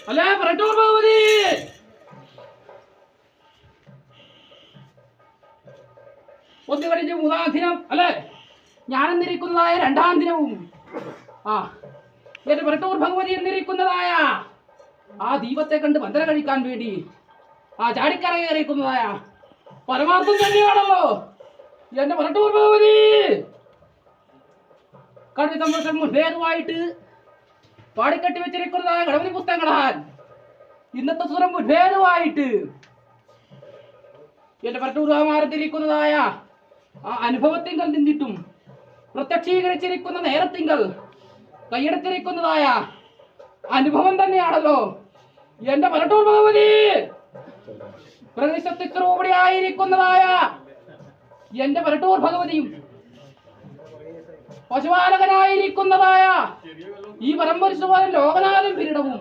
അല്ലേ പറട്ടൂർ ഭഗവതി ഒന്ന് കഴിഞ്ഞ് മൂന്നാം ദിനം അല്ലേ ഞാനെന്നിരിക്കുന്നതായ രണ്ടാം ദിനവും എന്റെ പറട്ടൂർ ഭഗവതി എന്നിരിക്കുന്നതായ ആ ദീപത്തെ കണ്ട് വന്ദന കഴിക്കാൻ വേണ്ടി ചാടിക്കര കയറിയിരിക്കുന്നതായ പരമാർത്ഥം തന്നെയാണല്ലോ എന്റെ പറട്ടൂർ ഭഗവതി. കഴിഞ്ഞ സംവത്സരം മുൻപേതുമായിട്ട് പാടിക്കെട്ടി വെച്ചിരിക്കുന്നതായ ഗണപതി പുസ്തകങ്ങളാൽ ഇന്നത്തെ സുരം മുൻപേതുമായിട്ട് എന്റെ പറട്ടൂർ രാമാരത്തിരിക്കുന്നതായ ആ അനുഭവത്തിങ്കൽ നിന്നിട്ടും പ്രത്യക്ഷീകരിച്ചിരിക്കുന്ന നേരത്തിങ്കൽ കൈയെടുത്തിരിക്കുന്നതായ അനുഭവം തന്നെയാണല്ലോ എന്റെ പറട്ടൂർ ഭഗവതി. പ്രതിശക്തിസ്വരൂപിണിയായിരിക്കുന്നതായ എന്റെ പറട്ടൂർ ഭഗവതിയും പശുപാലകനായിരിക്കുന്നതായ ഈ പരമ്പരിശുവാൻ ലോകനാഥൻ കിരീടവും